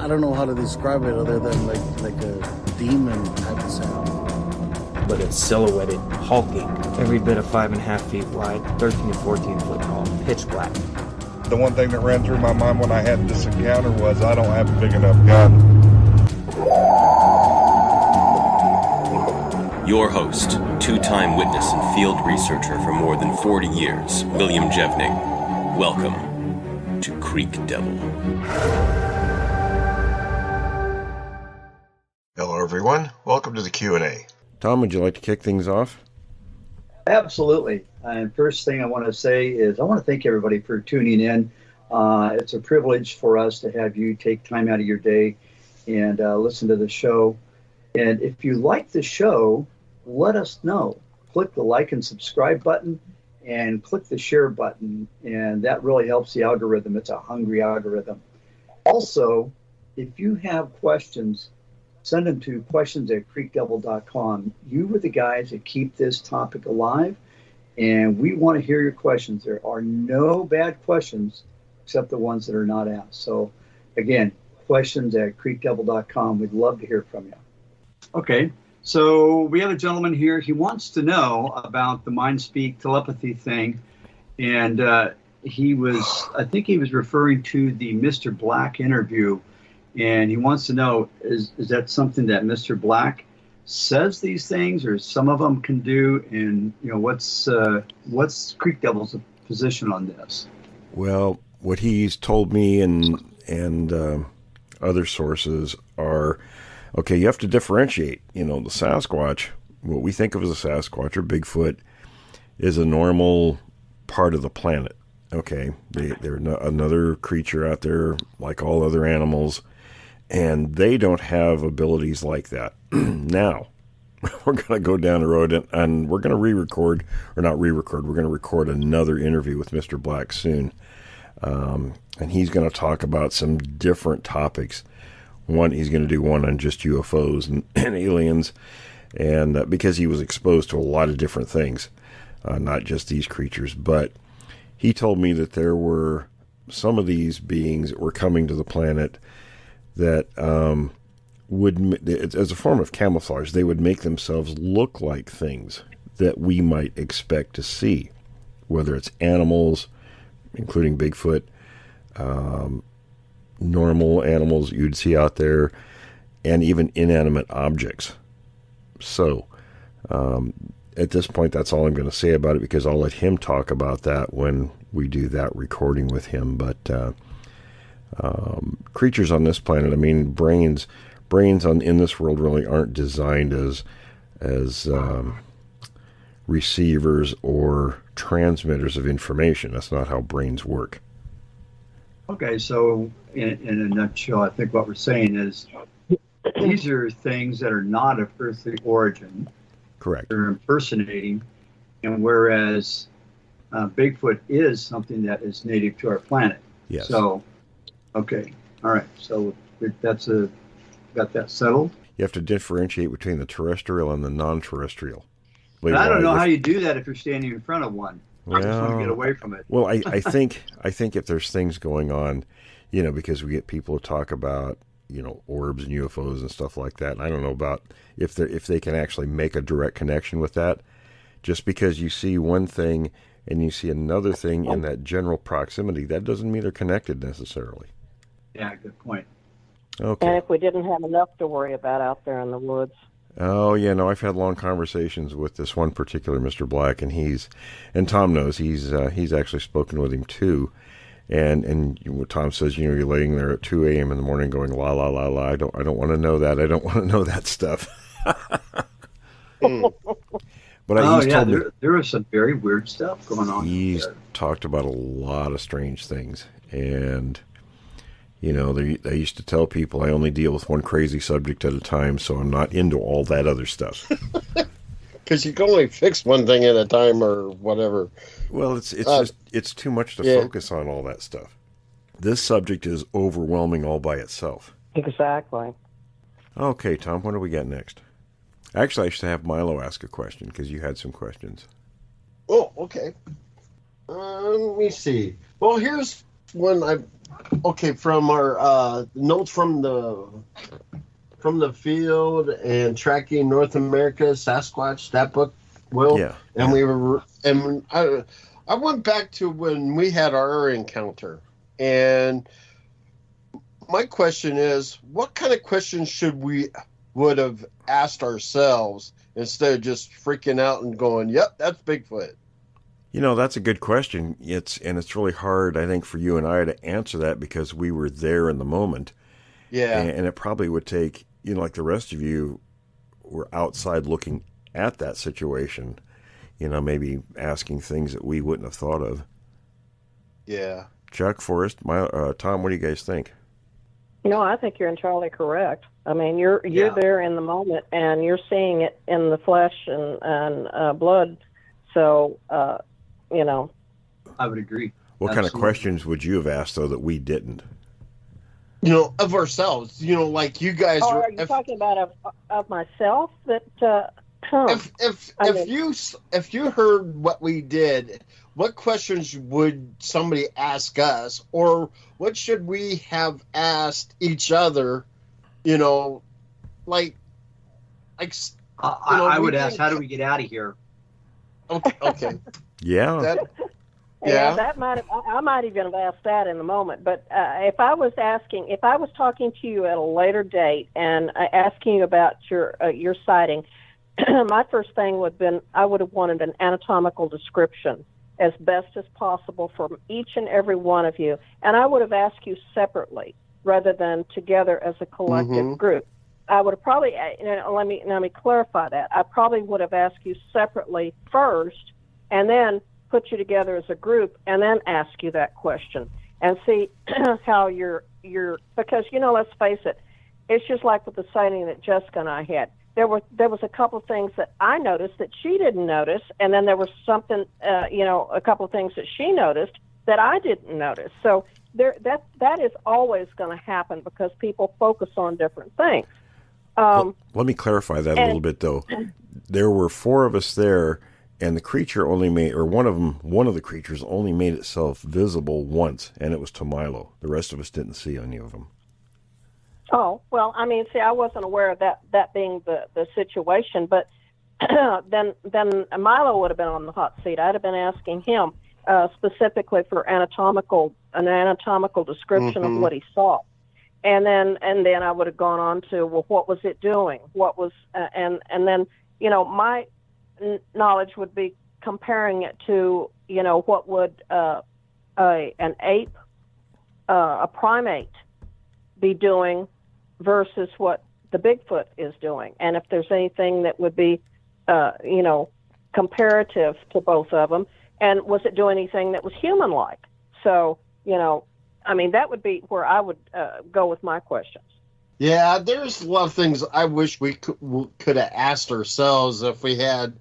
I don't know how to describe it other than like a demon type of sound. But it's silhouetted, hulking, every bit of 5.5 feet wide, 13 to 14 foot tall, pitch black. The one thing that ran through my mind when I had this encounter was I don't have a big enough gun. Your host, two-time witness and field researcher for more than 40 years, William Jevning. Welcome to Creek Devil. Hello, everyone. Welcome to the Q&A. Tom, would you like to kick things off? Absolutely. And first thing I want to say is I want to thank everybody for tuning in. It's a privilege for us to have you take time out of your day and listen to the show. And if you like the show, let us know. Click the like and subscribe button and click the share button. And that really helps the algorithm. It's a hungry algorithm. Also, if you have questions, send them to questions@creekdevil.com. You were the guys that keep this topic alive, and we want to hear your questions. There are no bad questions except the ones that are not asked. So, again, questions@creekdevil.com. We'd love to hear from you. Okay, so we have a gentleman here. He wants to know about the mind speak telepathy thing, and I think he was referring to the Mr. Black interview. And he wants to know, is that something that Mr. Black says these things, or some of them can do? And, you know, what's Creek Devil's position on this? Well, what he's told me and other sources are, okay, you have to differentiate. You know, the Sasquatch, what we think of as a Sasquatch or Bigfoot, is a normal part of the planet. Okay, they're another creature out there like all other animals. And they don't have abilities like that. Now, we're going to go down the road and we're going to re-record, or not re-record, we're going to record another interview with Mr. Black soon. And he's going to talk about some different topics. He's going to do one on just UFOs and aliens, and because he was exposed to a lot of different things, not just these creatures. But he told me that there were some of these beings that were coming to the planet that as a form of camouflage, they would make themselves look like things that we might expect to see, whether it's animals, including Bigfoot, normal animals you'd see out there, and even inanimate objects. So, at this point, that's all I'm going to say about it, because I'll let him talk about that when we do that recording with him. But creatures on this planet, I mean, brains in this world really aren't designed as receivers or transmitters of information. That's not how brains work. Okay, so in a nutshell, I think what we're saying is these are things that are not of earthly origin. Correct. They're impersonating, and whereas Bigfoot is something that is native to our planet. Yes. So, okay, all right. So got that settled. You have to differentiate between the terrestrial and the non-terrestrial. I don't know how you do that if you're standing in front of one. I just want to get away from it. Well, I think if there's things going on, you know, because we get people to talk about, you know, orbs and UFOs and stuff like that. And I don't know about if they can actually make a direct connection with that. Just because you see one thing and you see another thing in that general proximity, that doesn't mean they're connected necessarily. Yeah, good point. Okay. And if we didn't have enough to worry about out there in the woods. Oh, yeah, no, I've had long conversations with this one particular Mr. Black, and Tom knows, he's actually spoken with him too. And what Tom says, you know, you're laying there at 2 a.m. in the morning going, la, la, la, la, I don't want to know that. I don't want to know that stuff. But there was some very weird stuff going on. He's talked about a lot of strange things. And, you know, they used to tell people I only deal with one crazy subject at a time, so I'm not into all that other stuff. Because you can only fix one thing at a time or whatever. Well, it's too much to focus on all that stuff. This subject is overwhelming all by itself. Exactly. Okay, Tom, what do we got next? Actually, I should have Milo ask a question because you had some questions. Oh, okay. Let me see. Well, here's one okay, from our notes from the field and tracking North America Sasquatch, that book, Will, Yeah. and yeah. we were, and I went back to when we had our encounter, and my question is, what kind of questions would have asked ourselves instead of just freaking out and going, "Yep, that's Bigfoot." That's a good question. It's really hard, I think, for you and I to answer that because we were there in the moment, Yeah, and it probably would take, like the rest of you were outside looking at that situation, maybe asking things that we wouldn't have thought of. yeah. Chuck, Forrest, Tom, what do you guys think? No, I think you're entirely correct. I mean, you're Yeah. there in the moment, and you're seeing it in the flesh and blood. So, I would agree. What kind of Absolutely. questions would you have asked, though, that we didn't? Of ourselves, like you guys. Or are you talking about of myself? That If you heard what we did, what questions would somebody ask us, or what should we have asked each other? Like, I would ask, how do we get out of here? Okay. Yeah. Yeah, I might even have asked that in a moment. But if I was talking to you at a later date and asking you about your sighting, my first thing would have been I would have wanted an anatomical description as best as possible from each and every one of you, and I would have asked you separately rather than together as a collective group. I would have probably let me clarify that. I probably would have asked you separately first, and then put you together as a group and then ask you that question and see how you're because let's face it, it's just like with the sighting that Jessica and I had. There was a couple of things that I noticed that she didn't notice, and then there was something a couple of things that she noticed that I didn't notice. So that is always going to happen because people focus on different things. Let me clarify that a little bit, though. There were 4 of us there, and the creature only made, or one of the creatures only made itself visible once, and it was to Milo. The rest of us didn't see any of them. Oh, well, I mean, see, I wasn't aware of that being the situation, but then Milo would have been on the hot seat. I'd have been asking him specifically for an anatomical description of what he saw. And then I would have gone on to, well, what was it doing? What was, and then, my knowledge would be comparing it to, what would an ape, a primate be doing versus what the Bigfoot is doing. And if there's anything that would be, comparative to both of them, and was it doing anything that was human-like? So, I mean, that would be where I would go with my questions. Yeah, there's a lot of things I wish we could have asked ourselves if we had,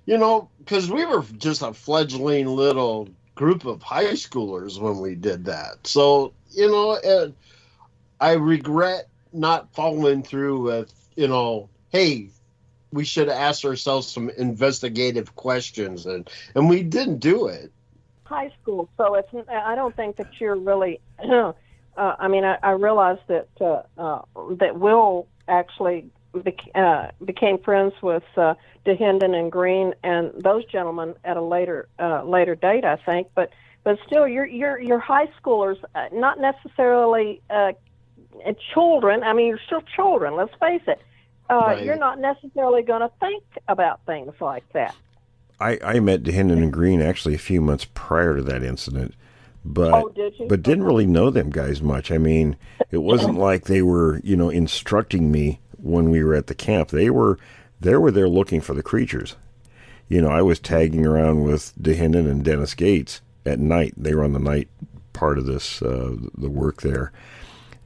because we were just a fledgling little group of high schoolers when we did that. So, I regret not following through with, hey, we should have asked ourselves some investigative questions, and we didn't do it. High school, so I don't think that you're really. I mean, I realized that Will actually became friends with DeHenden and Green and those gentlemen at a later date, I think. But still, you're high schoolers, not necessarily children. I mean, you're still children. Let's face it. Right. You're not necessarily going to think about things like that. I met DeHenden and Green actually a few months prior to that incident, but did you? But didn't really know them guys much. I mean, it wasn't like they were instructing me when we were at the camp. They were there looking for the creatures. I was tagging around with DeHenden and Dennis Gates at night. They were on the night part of this the work there,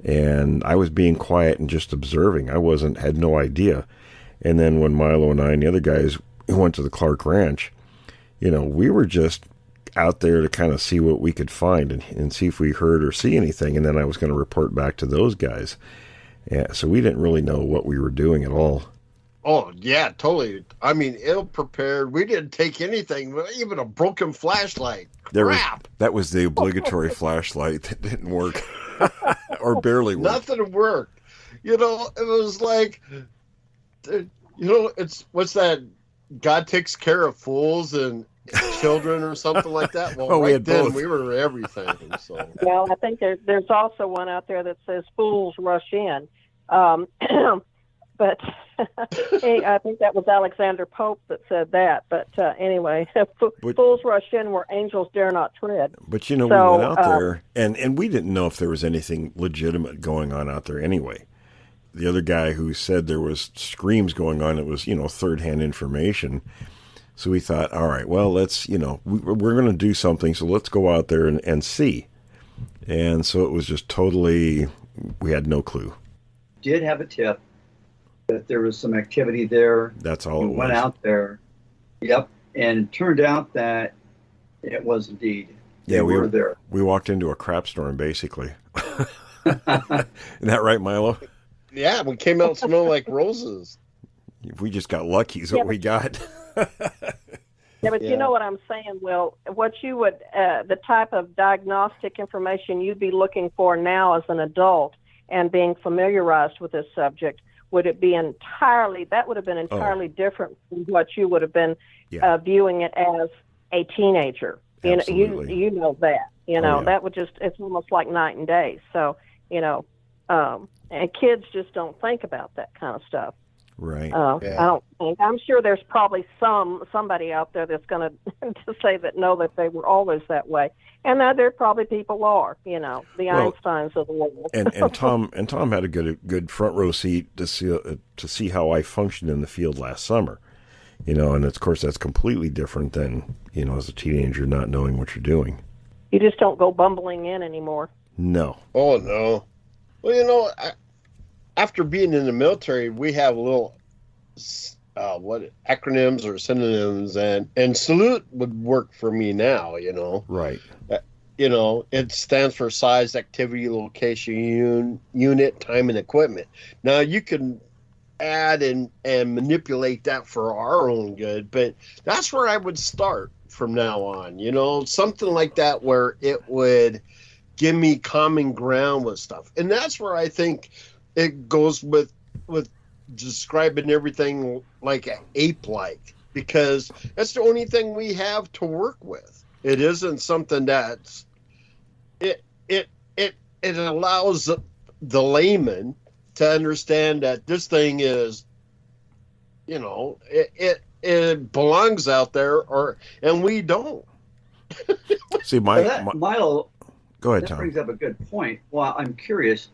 and I was being quiet and just observing. I had no idea. And then when Milo and I and the other guys went to the Clark Ranch, we were just out there to kind of see what we could find and see if we heard or see anything. And then I was going to report back to those guys. Yeah, so we didn't really know what we were doing at all. Oh yeah, totally. I mean, ill prepared. We didn't take anything, even a broken flashlight. Crap. That was the obligatory flashlight that didn't work, or barely worked. Nothing worked. You know, it was like, it's what's that? God takes care of fools and children, or something like that. Well, we right had then both. we were everything. So. Well, I think there's also one out there that says "Fools rush in," but I think that was Alexander Pope that said that. But anyway, "Fools rush in where angels dare not tread." But we went out there, and we didn't know if there was anything legitimate going on out there anyway. The other guy who said there was screams going on, it was, third-hand information. So we thought, all right, well, let's, we're going to do something, so let's go out there and see. And so it was just totally, we had no clue. Did have a tip that there was some activity there. That's all we it was. Went out there. Yep. And it turned out that it was indeed. Yeah, we were there. We walked into a crap storm, basically. Isn't that right, Milo? Yeah, we came out smelling like roses. We just got lucky is what we got. Yeah, but you know what I'm saying, Will? What you would, the type of diagnostic information you'd be looking for now as an adult and being familiarized with this subject, would it be entirely, that would have been entirely different from what you would have been viewing it as a teenager. Absolutely. You know that. That would just, it's almost like night and day. So, and kids just don't think about that kind of stuff. Right. I don't think. I'm sure there's probably somebody out there that's going to say that no, that they were always that way, and that there probably people are. The Einsteins of the world. and Tom had a good front row seat to see how I functioned in the field last summer. And of course that's completely different than as a teenager not knowing what you're doing. You just don't go bumbling in anymore. No. Oh no. Well, after being in the military, we have little acronyms or synonyms, and salute would work for me now. Right. It stands for size, activity, location, unit, time, and equipment. Now you can add and manipulate that for our own good, but that's where I would start from now on. Something like that where it would give me common ground with stuff, and that's where I think it goes with describing everything like ape-like, because that's the only thing we have to work with. It isn't something that's it allows the layman to understand that this thing is, it belongs out there, and we don't. See, Milo. Go ahead, that Tom. brings up a good point. Well, I'm curious.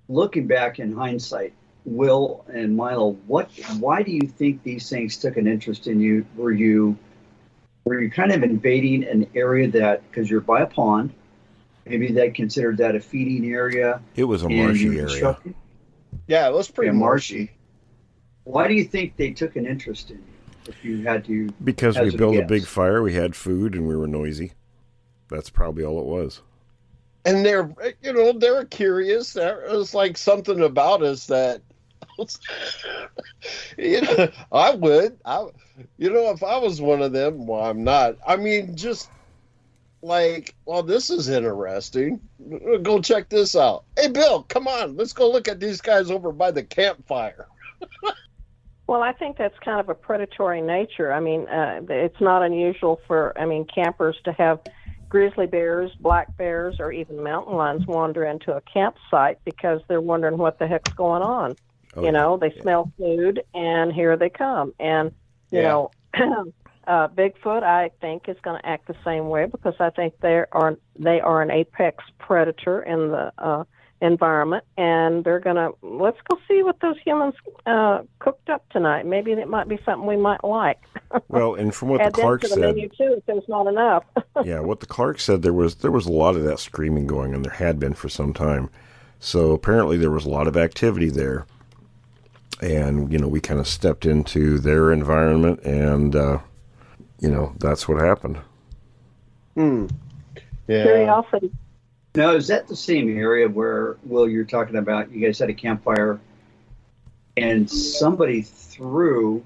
Looking back in hindsight, Will and Milo, why do you think these things took an interest in you? Were you kind of invading an area that, because you're by a pond, maybe they considered that a feeding area? It was a marshy area. Yeah, it was pretty marshy. Why do you think they took an interest in you? If you had to, because we built a big fire, we had food, and we were noisy. That's probably all it was. And they're curious. There was like something about us that, I would. If I was one of them, well, I'm not. I mean, just like, well, this is interesting. Go check this out. Hey, Bill, come on. Let's go look at these guys over by the campfire. Well, I think that's kind of a predatory nature. I mean, it's not unusual for, campers to have grizzly bears, black bears, or even mountain lions wander into a campsite because they're wondering what the heck's going on. They smell food, and here they come. And, Bigfoot, I think, is going to act the same way, because I think they are an apex predator in the environment, and they're going to, let's go see what those humans cooked up tonight. Maybe it might be something we might like. Well, and from what the Clark said, menu too, if there's not enough. Yeah, what the Clark said, there was a lot of that screaming going, and there had been for some time. So apparently there was a lot of activity there, and we kind of stepped into their environment, and that's what happened. Yeah. Curiosity. Now, is that the same area where, Will, you're talking about? You guys had a campfire and somebody threw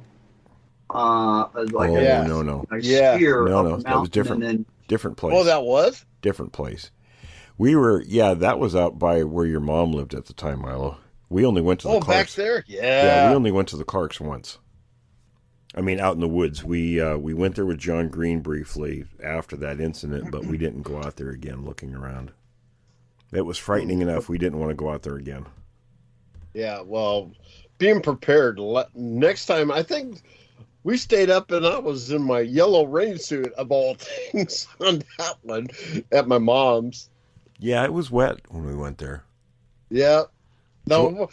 like no. a Yeah. spear No, up no, a that was mountain, different. and then Different place. Oh, that was? Different place. We were, that was out by where your mom lived at the time, Milo. We only went to the Oh, back Clarks. there? Yeah, we Yeah. only went to the Clarks once. I mean, out in the woods. We went there with John Green briefly after that incident, but we didn't go out there again looking around. It was frightening enough. We didn't want to go out there again. Yeah, well, being prepared. Next time, I think we stayed up and I was in my yellow rain suit, of all things, on that one at my mom's. Yeah, it was wet when we went there. Yeah. No,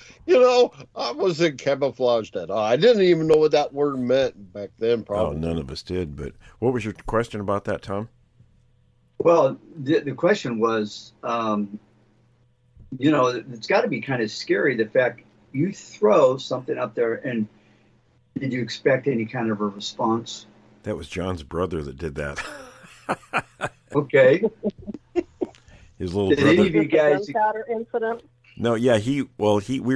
I wasn't camouflaged at all. I didn't even know what that word meant back then, probably. Oh, none of us did. But what was your question about that, Tom? well, the question was, it's got to be kind of scary the fact you throw something up there, and did you expect any kind of a response? That was John's brother that did that. Okay. His little Did brother. any of you guys? Gunpowder incident. No, yeah, we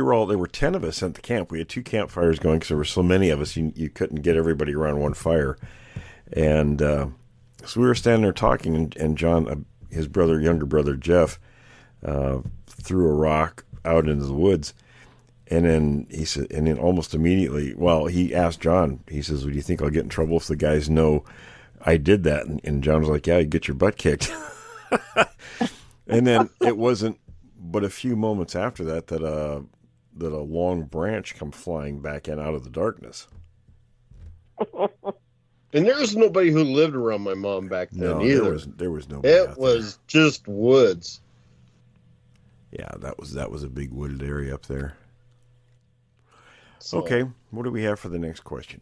were all, there were 10 of us at the camp. We had 2 campfires going because there were so many of us, you couldn't get everybody around one fire. And so we were standing there talking, and John, his brother, younger brother, Jeff, threw a rock out into the woods. And then he said, and then almost immediately, he asked John, he says, "Well, do you think I'll get in trouble if the guys know I did that?" And John was like, "Yeah, you get your butt kicked." And then it wasn't but a few moments after that a long branch come flying back in out of the darkness. And there was nobody who lived around my mom back then either. There was nobody. It was just woods. Yeah, that was a big wooded area up there. So, Okay, what do we have for the next question?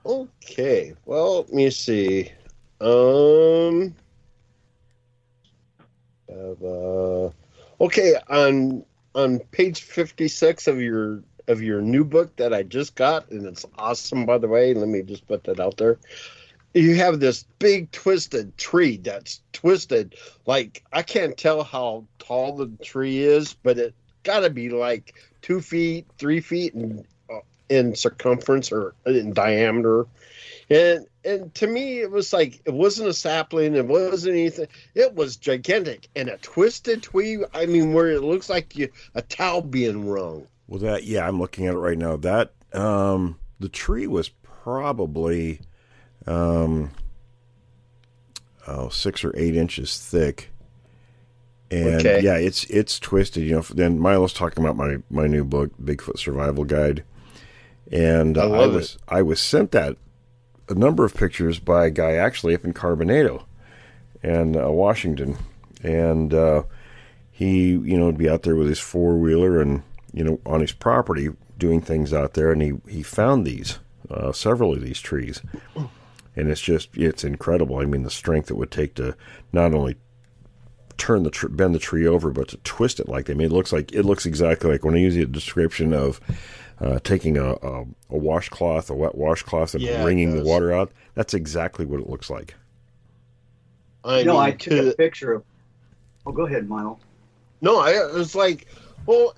Okay, well, let me see. Okay, on page 56 of your new book that I just got, and it's awesome, by the way. Let me just put that out there. You have this big twisted tree that's twisted. Like, I can't tell how tall the tree is, but it got to be like 2 feet, 3 feet in circumference or in diameter. And to me, it was like, it wasn't a sapling, it wasn't anything. It was gigantic and a twisted tree. I mean, where it looks like a towel being wrung. Well, I'm looking at it right now. That the tree was probably 6 or 8 inches thick, and Okay. yeah, it's twisted. Then Milo's talking about my new book, Bigfoot Survival Guide, and I was sent that a number of pictures by a guy actually up in Carbonado and Washington, and he would be out there with his 4-wheeler and on his property doing things out there, and he found these several of these trees, and it's incredible. I mean, the strength it would take to not only bend the tree over, but to twist it like that. I mean, it looks exactly like when I use the description of taking a washcloth, a wet washcloth, and wringing the water out. That's exactly what it looks like. I took a picture of. Oh, go ahead, Milo. No, it was like, well,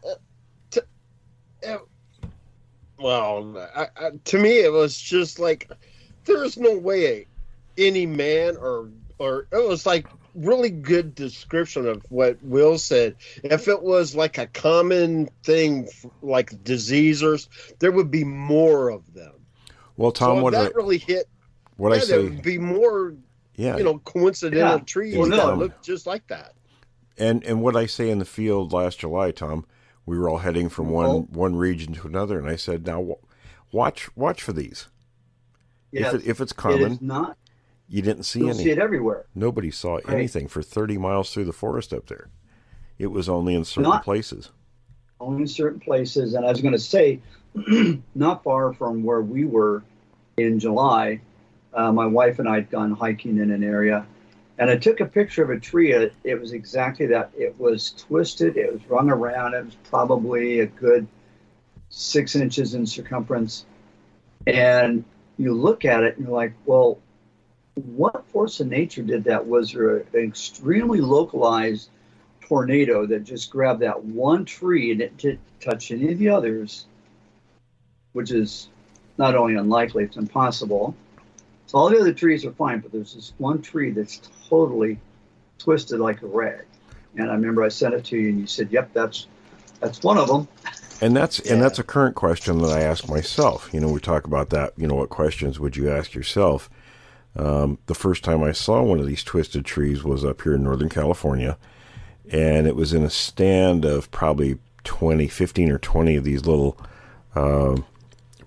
to me, it was just like, there's no way any man or it was like really good description of what Will said. If it was like a common thing, like diseases, there would be more of them. Well, Tom, so that really hit. What I say, there would be more, coincidental trees that look just like that. And what I say in the field last July, Tom, we were all heading from one region to another, and I said, now watch for these. Yes, if it's common, it is not. You didn't see You'll any. see it everywhere. Nobody saw anything for 30 miles through the forest up there. It was only in certain places. Only in certain places. And I was going to say, not far from where we were in July, my wife and I had gone hiking in an area. And I took a picture of a tree. It was exactly that. It was twisted. It was rung around. It was probably a good 6 inches in circumference. And you look at it and you're like, well, what force of nature did that? Was there an extremely localized tornado that just grabbed that one tree and it didn't touch any of the others, which is not only unlikely, it's impossible. So all the other trees are fine, but there's this one tree that's totally twisted like a rag. And I remember I sent it to you and you said, yep, that's one of them. And that's a current question that I ask myself. We talk about that, what questions would you ask yourself? The first time I saw one of these twisted trees was up here in Northern California, and it was in a stand of probably 15 or 20 of these little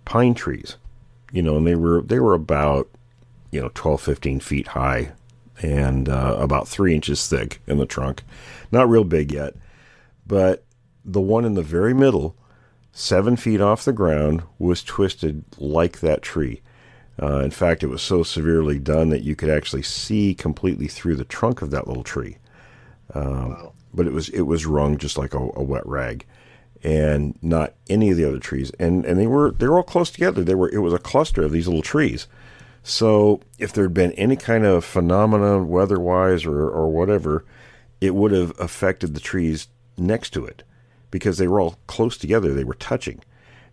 pine trees, and they were about 12, 15 feet high and about 3 inches thick in the trunk. Not real big yet, but the one in the very middle, 7 feet off the ground, was twisted like that tree. In fact, it was so severely done that you could actually see completely through the trunk of that little tree. Wow. But it was wrung just like a wet rag, and not any of the other trees. And they were all close together. It was a cluster of these little trees. So if there had been any kind of phenomena, weather-wise or whatever, it would have affected the trees next to it, because they were all close together. They were touching.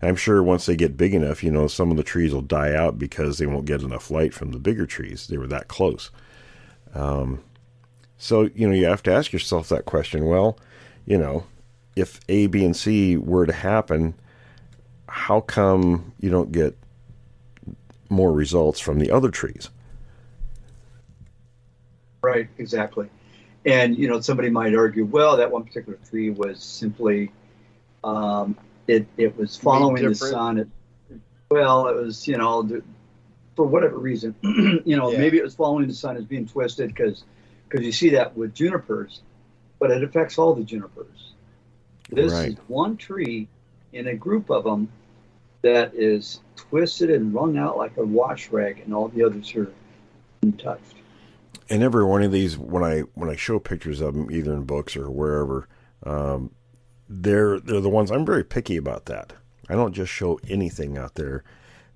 And I'm sure once they get big enough, some of the trees will die out because they won't get enough light from the bigger trees. They were that close. So, you have to ask yourself that question. Well, if A, B, and C were to happen, how come you don't get more results from the other trees? Right, exactly. And, somebody might argue, well, that one particular tree was simply, it was following the sun. It was, for whatever reason, maybe it was following the sun as being twisted because you see that with junipers, but it affects all the junipers. This is one tree in a group of them that is twisted and wrung out like a wash rag, and all the others are untouched. And every one of these, when I show pictures of them, either in books or wherever, they're the ones. I'm very picky about that. I don't just show anything out there.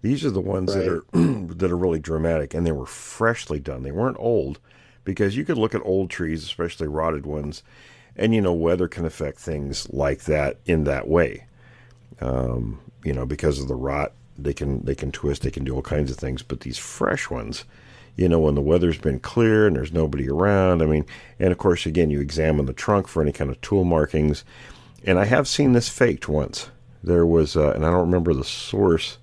These are the ones that are that are really dramatic, and they were freshly done. They weren't old, because you could look at old trees, especially rotted ones, and weather can affect things like that in that way. Because of the rot, they can twist, they can do all kinds of things. But these fresh ones, when the weather's been clear and there's nobody around, and of course, again, you examine the trunk for any kind of tool markings. And I have seen this faked once. There was, and I don't remember the source,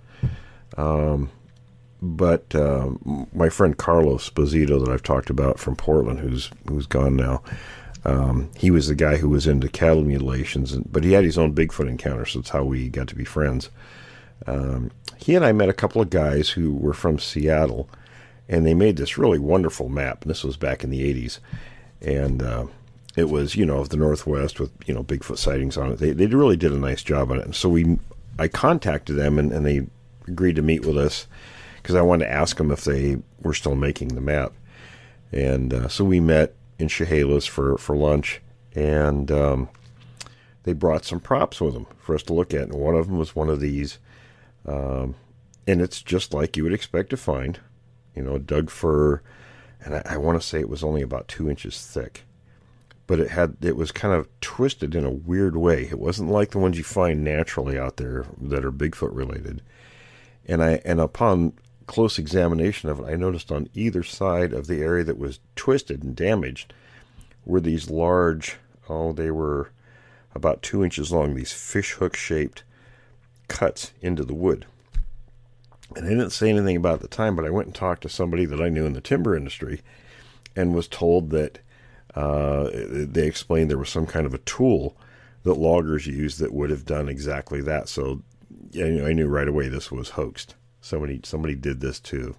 but my friend Carlos Esposito that I've talked about from Portland, who's gone now, he was the guy who was into cattle mutilations, but he had his own Bigfoot encounter, so that's how we got to be friends. He and I met a couple of guys who were from Seattle, and they made this really wonderful map, and this was back in the 80s, and it was, of the Northwest with, Bigfoot sightings on it. They really did a nice job on it. And so I contacted them, and they agreed to meet with us because I wanted to ask them if they were still making the map. And so we met in Chehalis for lunch, and they brought some props with them for us to look at. And one of them was one of these, and it's just like you would expect to find, Doug fir, and I want to say it was only about 2 inches thick. But it was kind of twisted in a weird way. It wasn't like the ones you find naturally out there that are Bigfoot related. And upon close examination of it, I noticed on either side of the area that was twisted and damaged were these large, they were about 2 inches long, these fish hook shaped cuts into the wood. And I didn't say anything about it at the time, but I went and talked to somebody that I knew in the timber industry and was told that they explained there was some kind of a tool that loggers use that would have done exactly that. So I knew right away this was hoaxed. Somebody did this to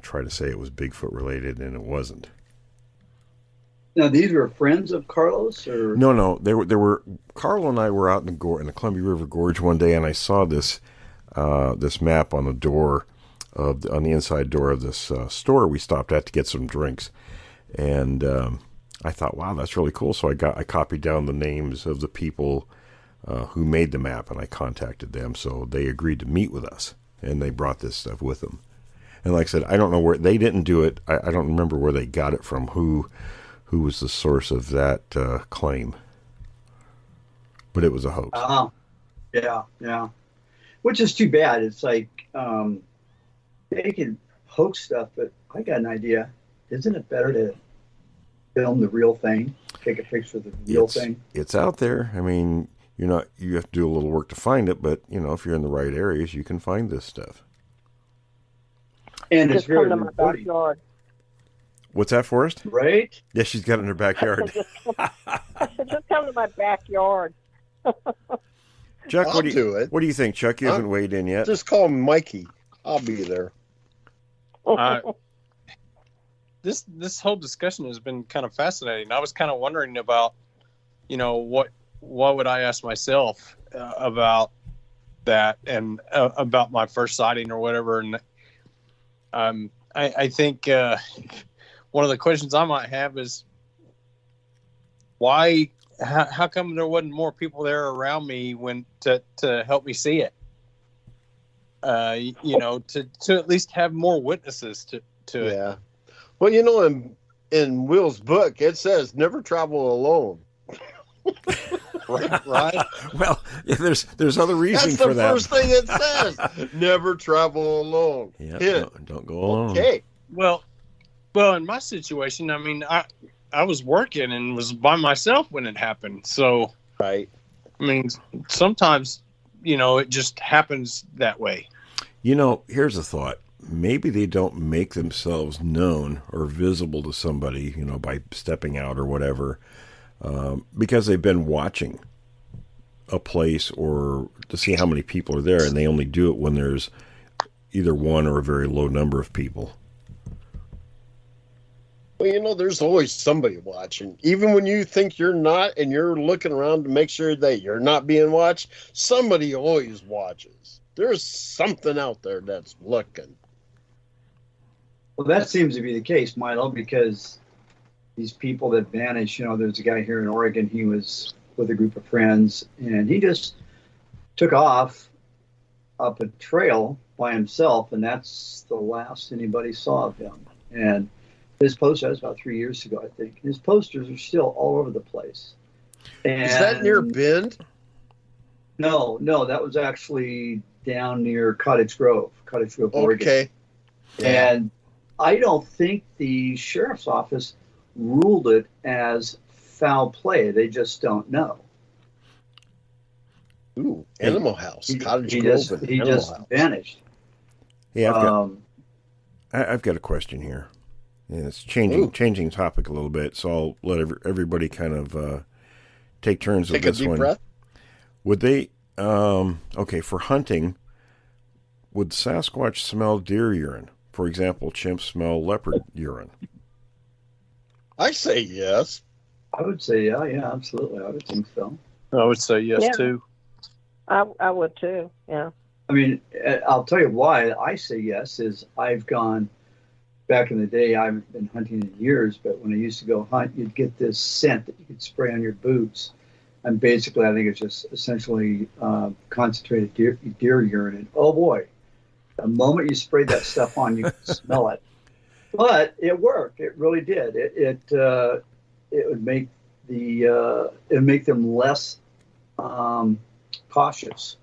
try to say it was Bigfoot related, and it wasn't. Now, these were friends of Carlos, or no? They were. Carlo and I were out in the Columbia River Gorge one day, and I saw this map on the door on the inside door of this store we stopped at to get some drinks, and I thought, wow, that's really cool. So I copied down the names of the people who made the map, and I contacted them. So they agreed to meet with us, and they brought this stuff with them. And like I said, I don't know where they didn't do it. I don't remember where they got it from, who who was the source of that claim. But it was a hoax. Yeah. Which is too bad. It's like they can hoax stuff, but I got an idea. Isn't it better to film the real thing? Take a picture of the real thing? It's out there. I mean, you have to do a little work to find it, but if you're in the right areas, you can find this stuff. And it's just come very to my rewarding. backyard. What's that, Forrest? Right? Yeah, she's got it in her backyard. Just come to my backyard. Chuck, I'll what do you think, Chuck? You haven't weighed in yet. Just call Mikey. I'll be there. This whole discussion has been kind of fascinating. I was kind of wondering about, what would I ask myself about that and about my first sighting or whatever. And I think one of the questions I might have is why. How come there wasn't more people there around me to help me see it? To at least have more witnesses to it. Yeah. Well, in Will's book, it says never travel alone. Right. Well, there's other reasoning That's for that. That's the first thing it says. Never travel alone. Yeah, don't go alone. Okay. Well, in my situation, I mean, I was working and was by myself when it happened. So, right. I mean, sometimes, it just happens that way. Here's a thought. Maybe they don't make themselves known or visible to somebody, by stepping out or whatever, because they've been watching a place or to see how many people are there, and they only do it when there's either one or a very low number of people. Well, there's always somebody watching. Even when you think you're not and you're looking around to make sure that you're not being watched, somebody always watches. There's something out there that's looking. Well, that seems to be the case, Milo, because these people that vanish, there's a guy here in Oregon, he was with a group of friends, and he just took off up a trail by himself, and that's the last anybody saw of him. And his poster, that was about 3 years ago, I think. His posters are still all over the place. And is that near Bend? No, that was actually down near Cottage Grove, Oregon. Okay. And I don't think the sheriff's office ruled it as foul play. They just don't know. Ooh, Animal House, Cottage He Grove. just vanished. Hey, I've got a question here. And it's changing topic a little bit, so I'll let everybody kind of take turns with this one. Take a deep breath. Would they, for hunting, would Sasquatch smell deer urine? For example, chimps smell leopard urine. I say yes. I would say, yeah, absolutely. I would think so. I would say yes, too. I would, too, yeah. I mean, I'll tell you why I say yes is I've gone... Back in the day, I haven't been hunting in years, but when I used to go hunt, you'd get this scent that you could spray on your boots. And basically, I think it's just essentially concentrated deer urine. And oh boy, the moment you sprayed that stuff on, you could smell it. But it worked. It really did. It would make them less cautious.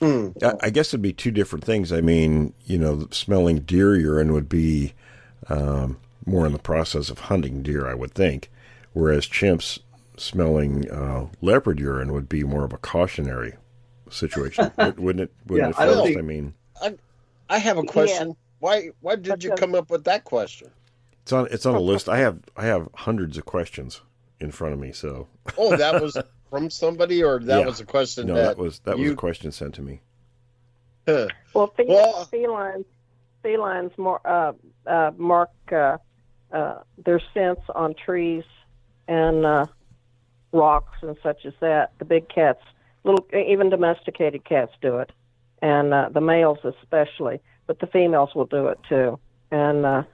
I guess it'd be two different things. I mean, smelling deer urine would be more in the process of hunting deer, I would think, whereas chimps smelling leopard urine would be more of a cautionary situation, wouldn't it? Wouldn't it? I mean, I have a question. Yeah. Why did you come up with that question? It's on a list. I have hundreds of questions in front of me. So. Oh, that was from somebody, or that was a question? No, that was a question sent to me. Huh. Well, felines mark their scents on trees and rocks and such as that. The big cats, even domesticated cats do it, and the males especially. But the females will do it too, and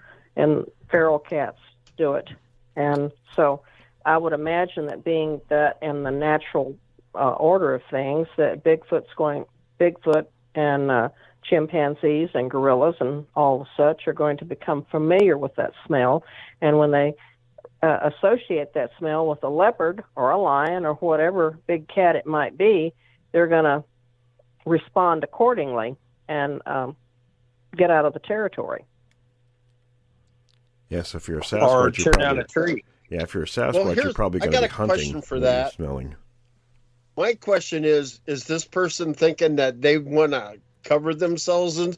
feral cats do it, and so. I would imagine that being that in the natural order of things, that Bigfoot and chimpanzees and gorillas and all such are going to become familiar with that smell. And when they associate that smell with a leopard or a lion or whatever big cat it might be, they're going to respond accordingly and get out of the territory. Yes, if you're a Or Sasquatch, tear down a tree. yeah, if you're a Sasquatch, you're probably I going to got be a hunting question for when you're that. smelling. My question is this person thinking that they want to cover themselves in?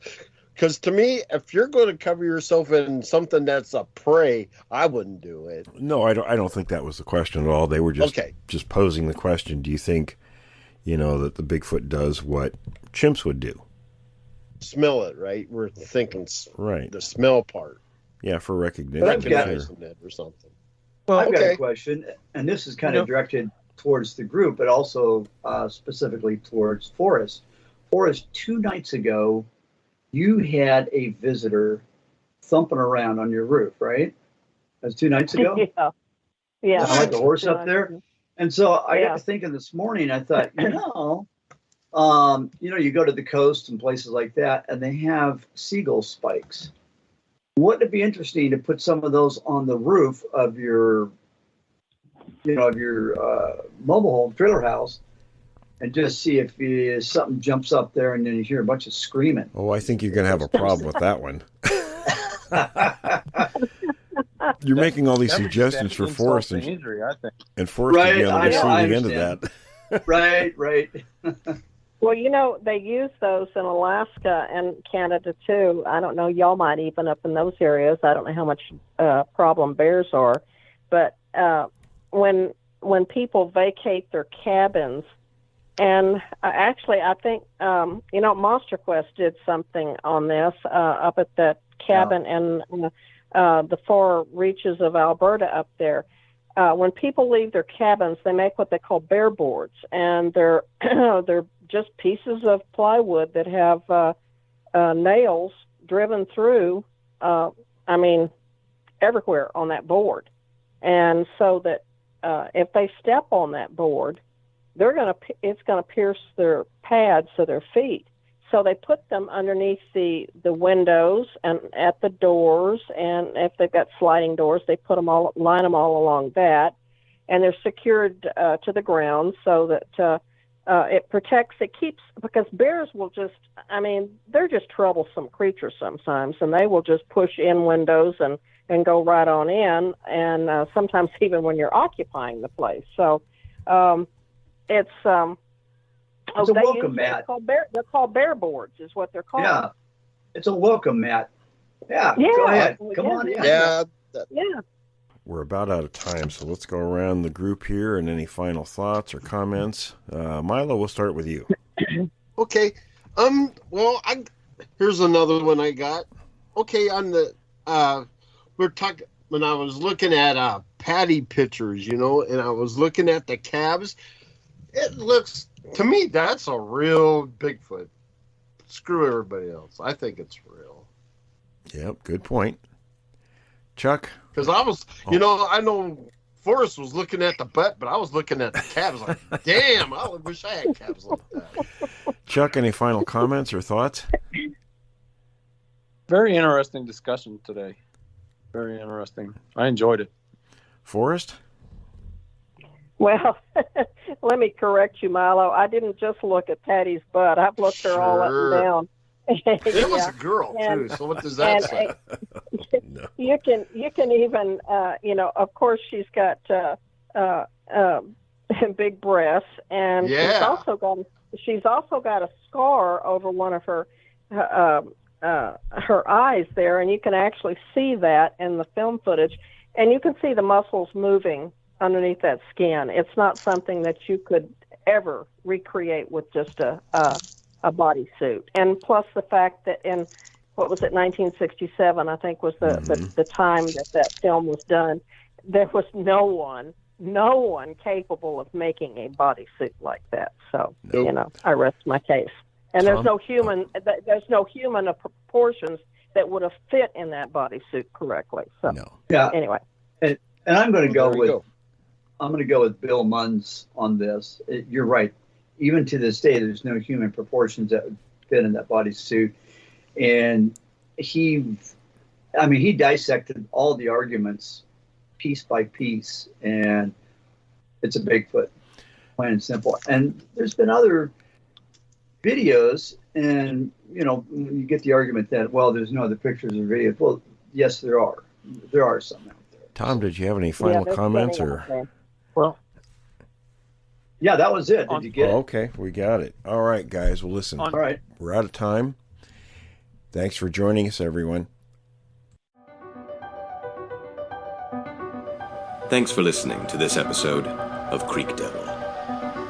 Because to me, if you're going to cover yourself in something that's a prey, I wouldn't do it. No, I don't think that was the question at all. They were just posing the question. Do you think, that the Bigfoot does what chimps would do? Smell it, right? We're thinking right. The smell part. Yeah, for recognition. Recognizing it or something. Well, I've got a question, and this is kind of directed towards the group, but also specifically towards Forrest. Forrest, 2 nights ago, you had a visitor thumping around on your roof, right? That was 2 nights ago? Yeah. I like the horse up there. And so I got to thinking this morning, I thought, you go to the coast and places like that, and they have seagull spikes. Wouldn't it be interesting to put some of those on the roof of your mobile home, trailer house, and just see if something jumps up there and then you hear a bunch of screaming? Oh, I think you're going to have a problem with that one. You're making all these suggestions for Forrest, and Forrest would be on the receiving end of that. Right. Well, they use those in Alaska and Canada too. I don't know, y'all might even up in those areas. I don't know how much problem bears are, but when people vacate their cabins, and actually I think Monster Quest did something on this up at that cabin in the far reaches of Alberta up there. When people leave their cabins, they make what they call bear boards, and they're just pieces of plywood that have nails driven through. Everywhere on that board, and so that if they step on that board, it's gonna pierce their pads of their feet. So they put them underneath the windows and at the doors, and if they've got sliding doors, they line them all along that, and they're secured to the ground so that it protects. It keeps, because bears will they're just troublesome creatures sometimes, and they will just push in windows and go right on in, and sometimes even when you're occupying the place. So it's a welcome mat. They're called bear boards, is what they're called. Yeah, it's a welcome mat. Yeah, go ahead. Come on in. Yeah. We're about out of time, so let's go around the group here and any final thoughts or comments. Milo, we'll start with you. Okay. Here's another one I got. Okay, on the we're talking when I was looking at patty pictures, and I was looking at the calves. It looks to me that's a real Bigfoot. Screw everybody else. I think it's real. Yep, good point. Chuck? Because I was, I know Forrest was looking at the butt, but I was looking at the calves like, damn, I wish I had calves like that. Chuck, any final comments or thoughts? Very interesting discussion today. Very interesting. I enjoyed it. Forrest? Well, let me correct you, Milo. I didn't just look at Patty's butt. I've looked her all up and down. It was a girl too. So what does that say? No. You can even of course she's got big breasts, and she's also got a scar over one of her eyes there, and you can actually see that in the film footage, and you can see the muscles moving underneath that skin. It's not something that you could ever recreate with just a bodysuit. And plus the fact that in, 1967, I think was the time that film was done, there was no one capable of making a bodysuit like that. So, I rest my case. And there's no human of proportions that would have fit in that bodysuit correctly. So, anyway. And I'm going to go with Bill Munns on this. You're right. Even to this day, there's no human proportions that would fit in that bodysuit. And he dissected all the arguments piece by piece, and it's a Bigfoot, plain and simple. And there's been other videos, and you get the argument that, well, there's no other pictures or videos. Well, yes, there are. There are some out there. Tom, did you have any final comments or? Well, yeah, that was it. Did you get it? Okay, we got it. All right, guys. Well, listen. All right. We're out of time. Thanks for joining us, everyone. Thanks for listening to this episode of Creek Devil.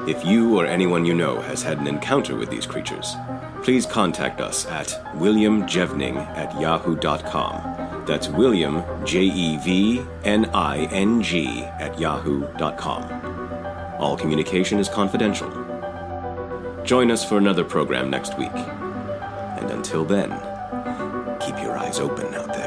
If you or anyone you know has had an encounter with these creatures, please contact us at williamjevning@yahoo.com. That's William, Jevning, @yahoo.com. All communication is confidential. Join us for another program next week. And until then, keep your eyes open out there.